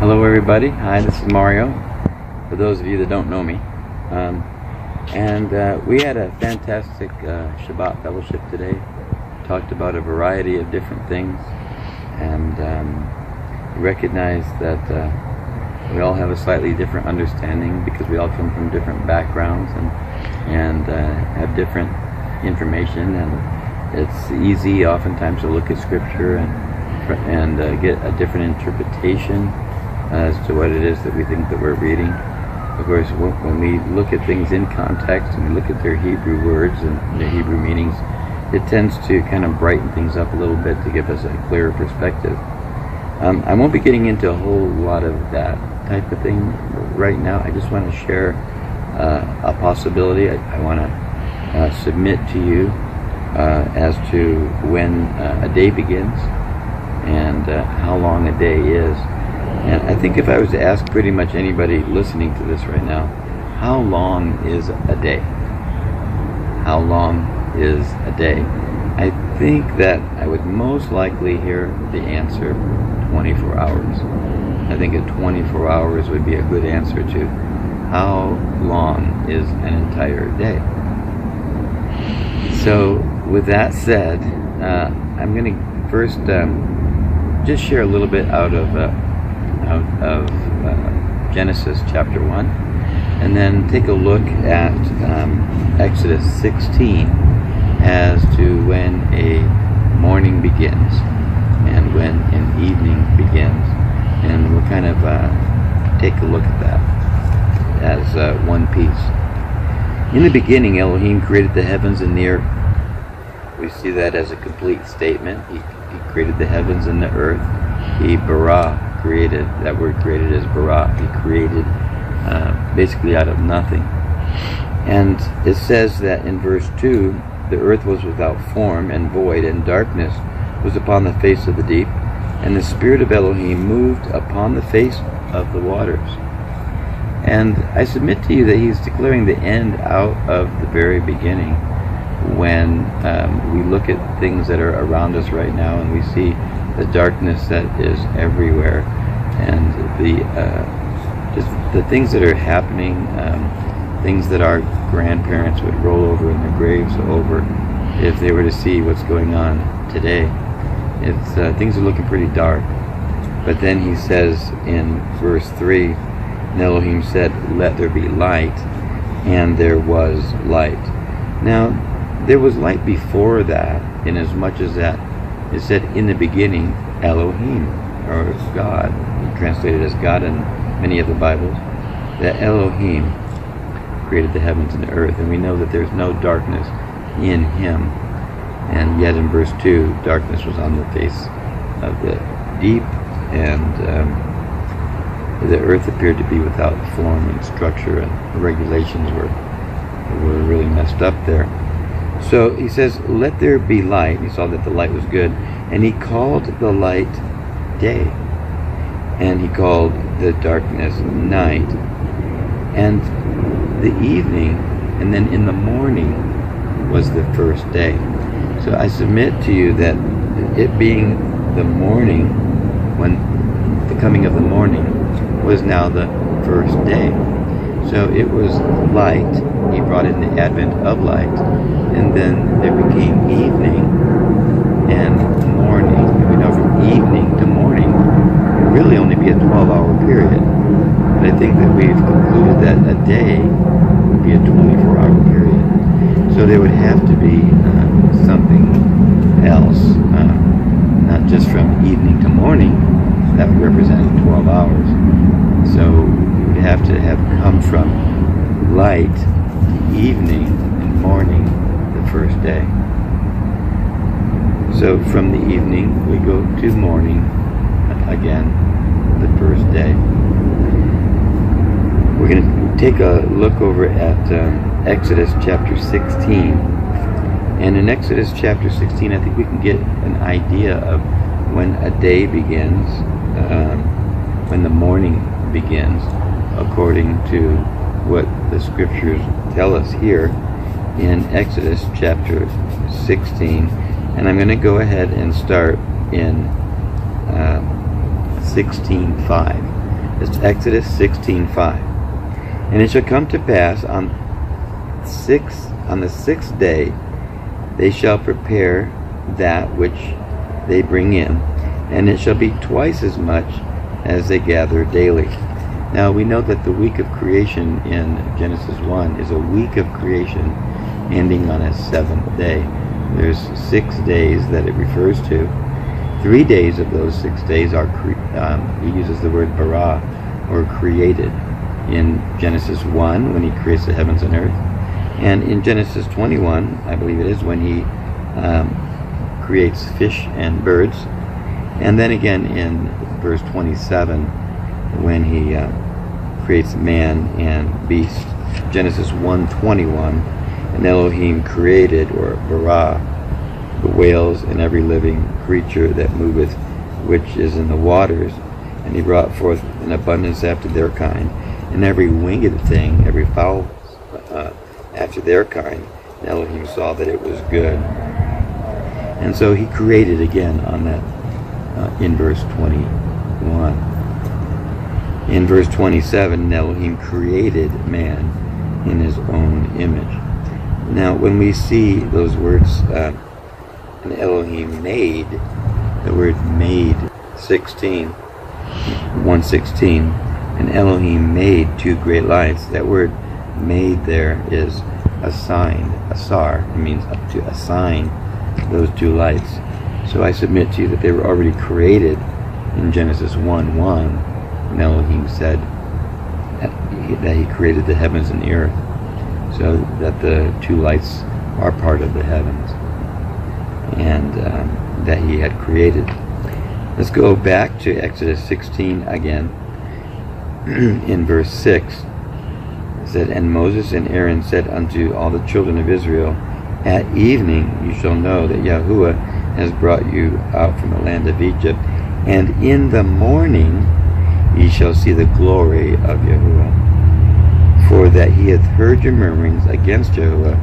Hello everybody, hi, this is Mario, for those of you that don't know me. We had a fantastic Shabbat fellowship today. Talked about a variety of different things, and recognized that we all have a slightly different understanding because we all come from different backgrounds and have different information, and it's easy oftentimes to look at scripture and get a different interpretation as to what it is that we think that we're reading. Of course, when we look at things in context and we look at their Hebrew words and their Hebrew meanings, it tends to kind of brighten things up a little bit to give us a clearer perspective. I won't be getting into a whole lot of that type of thing right now. I just want to share a possibility. I want to submit to you as to when a day begins and how long a day is. And I think if I was to ask pretty much anybody listening to this right now, how long is a day? How long is a day? I think that I would most likely hear the answer 24 hours. I think at 24 hours would be a good answer to how long is an entire day. So with that said, I'm going to first just share a little bit out of Genesis chapter 1, and then take a look at Exodus 16 as to when a morning begins and when an evening begins, and we'll kind of take a look at that as one piece. In the beginning, Elohim created the heavens and the earth. We see that as a complete statement. He created the heavens and the earth. He bara, created. That word created is bara. He created basically out of nothing. And it says that in verse 2, the earth was without form and void, and darkness was upon the face of the deep, and the Spirit of Elohim moved upon the face of the waters. And I submit to you that he's declaring the end out of the very beginning. When we look at things that are around us right now, and we see the darkness that is everywhere, and just the things that are happening, things that our grandparents would roll over in their graves over if they were to see what's going on today. It's things are looking pretty dark. But then he says in verse 3, and Elohim said, "Let there be light," and there was light. Now, there was light before that, in as much as that it said in the beginning Elohim, or God, translated as God in many of the Bibles, that Elohim created the heavens and the earth, and we know that there's no darkness in him. And yet in verse 2, darkness was on the face of the deep, and the earth appeared to be without form and structure, and the regulations were really messed up there. So he says, "Let there be light." He saw that the light was good, and he called the light day, and he called the darkness night. And the evening, and then in the morning, was the first day. So I submit to you that it being the morning, when the coming of the morning, was now the first day. So it was light. He brought in the advent of light, and then there became evening and morning. And we know from evening to morning it would really only be a 12-hour period. But I think that we've concluded that a day would be a 24-hour period. So there would have to be something else, not just from evening to morning, that would represent 12 hours. So we would have to have come from light to evening and morning, the first day. So from the evening we go to morning, again, the first day. We're going to take a look over at Exodus chapter 16. And in Exodus chapter 16, I think we can get an idea of when a day begins, when the morning begins, according to what the scriptures tell us here in Exodus chapter 16. And I'm going to go ahead and start in 16:5. It's Exodus 16:5. And it shall come to pass on the sixth day they shall prepare that which they bring in, and it shall be twice as much as they gather daily. Now we know that the week of creation in Genesis 1 is a week of creation ending on a seventh day. There's 6 days that it refers to. 3 days of those 6 days are, he uses the word bara, or created, in Genesis 1 when he creates the heavens and earth, and in Genesis 21, I believe it is, when he creates fish and birds, and then again in verse 27 when he creates man and beast. Genesis 1:21, and Elohim created, or bara, the whales and every living creature that moveth, which is in the waters, and he brought forth an abundance after their kind, and every winged thing, every fowl after their kind. And Elohim saw that it was good. And so he created again on that in verse 21. In verse 27, Elohim created man in his own image. Now when we see those words, and Elohim made, the word made, 1:16, and Elohim made 2 great lights. That word made there is assigned, asar. It means to assign those 2 lights. So I submit to you that they were already created in Genesis 1:1, when Elohim said that he created the heavens and the earth, so that the 2 lights are part of the heavens, and that he had created. Let's go back to Exodus 16 again. In verse 6, it said, And Moses and Aaron said unto all the children of Israel, At evening you shall know that Yahuwah has brought you out from the land of Egypt, and in the morning ye shall see the glory of Yahuwah. For that he hath heard your murmurings against Yahuwah,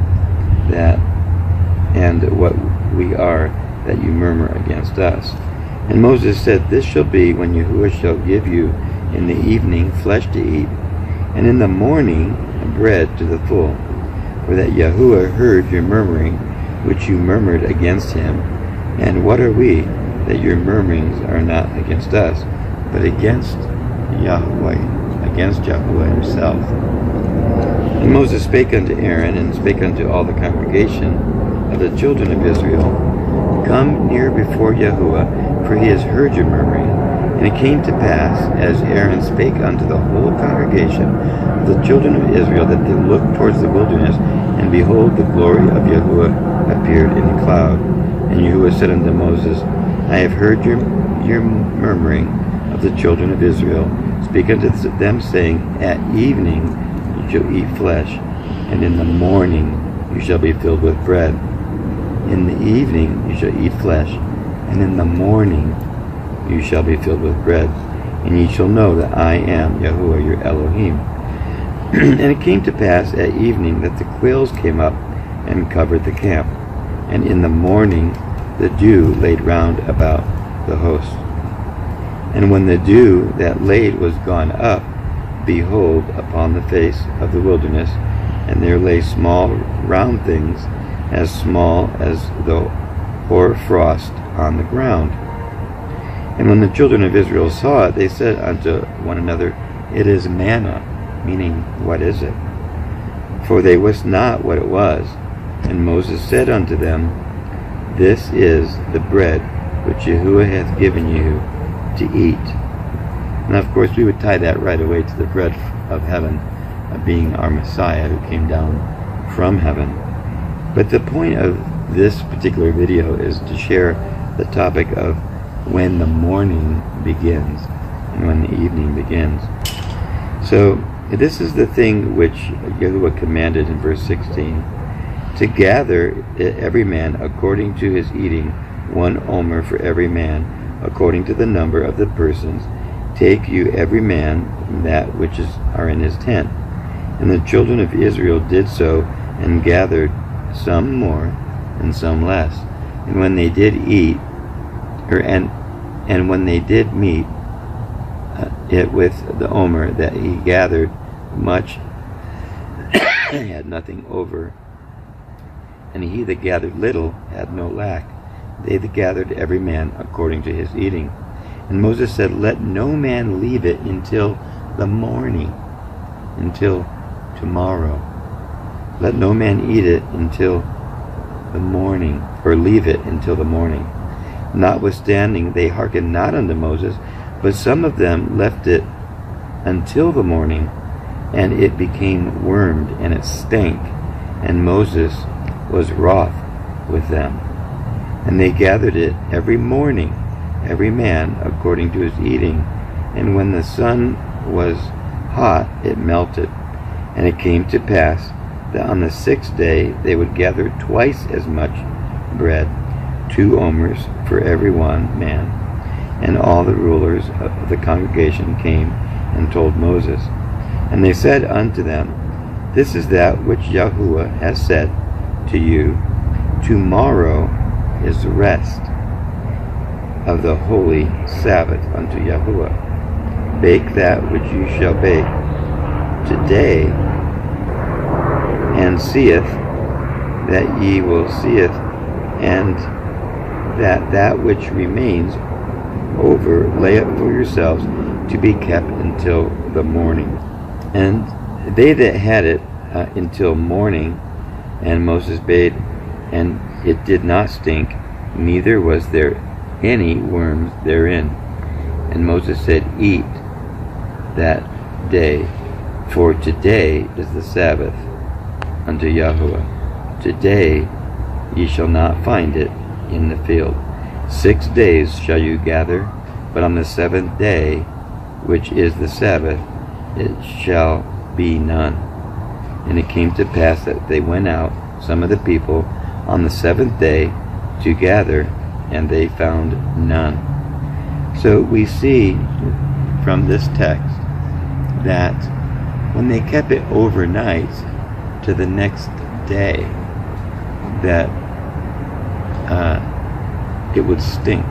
and what we are, that you murmur against us. And Moses said, This shall be when Yahuwah shall give you in the evening flesh to eat, and in the morning bread to the full. For that Yahuwah heard your murmuring, which you murmured against him. And what are we, that your murmurings are not against us, but against Yahweh, against Yahuwah himself? And Moses spake unto Aaron, and spake unto all the congregation of the children of Israel, Come near before Yahuwah, for he has heard your murmuring. And it came to pass, as Aaron spake unto the whole congregation of the children of Israel, that they looked towards the wilderness, and behold, the glory of Yahuwah appeared in a cloud. And Yahuwah said unto Moses, I have heard your murmuring of the children of Israel. Speak unto them, saying, At evening you shall eat flesh, and in the morning you shall be filled with bread. In the evening you shall eat flesh, and in the morning you shall be filled with bread. And ye shall know that I am Yahuwah your Elohim. And it came to pass at evening that the quails came up and covered the camp. And in the morning the dew laid round about the host. And when the dew that laid was gone up, behold, upon the face of the wilderness, and there lay small round things, as small as the hoar frost on the ground. And when the children of Israel saw it, they said unto one another, It is manna, meaning, what is it? For they wist not what it was. And Moses said unto them, This is the bread which Yahuwah hath given you to eat. And of course we would tie that right away to the bread of heaven, being our Messiah who came down from heaven. But the point of this particular video is to share the topic of when the morning begins and when the evening begins. So this is the thing which Yahuwah commanded in verse 16, to gather every man according to his eating, 1 omer for every man, according to the number of the persons. Take you every man that which are in his tent. And the children of Israel did so, and gathered some more and some less. And when they did eat, and when they did meet, it with the omer, that he gathered much, he had nothing over, and he that gathered little had no lack. They that gathered, every man according to his eating. And Moses said, let no man leave it until the morning, until tomorrow. Let no man eat it until the morning, or leave it until the morning. Notwithstanding, they hearkened not unto Moses, but some of them left it until the morning, and it became wormed, and it stank, and Moses was wroth with them. And they gathered it every morning, every man according to his eating, and when the sun was hot, it melted. And it came to pass that on the 6th day they would gather twice as much bread, 2 omers for every one man. And all the rulers of the congregation came and told Moses. And they said unto them, this is that which Yahuwah has said to you, tomorrow is the rest of the holy Sabbath unto Yahuwah. Bake that which you shall bake today, and seeth that ye will seeth, and that which remains over lay up for yourselves to be kept until the morning. And they that had it until morning, and Moses bade, and it did not stink, neither was there any worms therein. And Moses said, eat that day, for today is the Sabbath unto Yahuwah. Today ye shall not find it in the field. 6 days shall you gather, but on the 7th day, which is the Sabbath, it shall be none. And it came to pass that they went out, some of the people, on the 7th day to gather, and they found none. So we see from this text that when they kept it overnight to the next day, that it would stink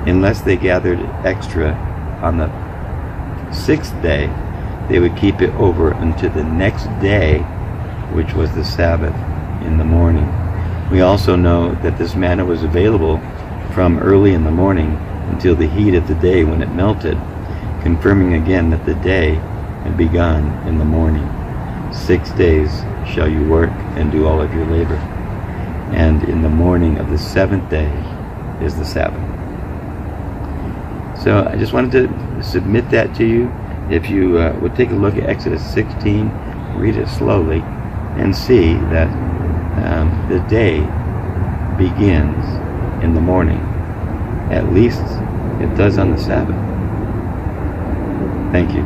unless they gathered extra on the 6th day. They would keep it over until the next day, which was the Sabbath, in the morning. We also know that this manna was available from early in the morning until the heat of the day when it melted, confirming again that the day had begun in the morning. 6 days shall you work and do all of your labor, and in the morning of the 7th day is the Sabbath. So I just wanted to submit that to you. If you would take a look at Exodus 16, read it slowly, and see that the day begins in the morning. At least it does on the Sabbath. Thank you.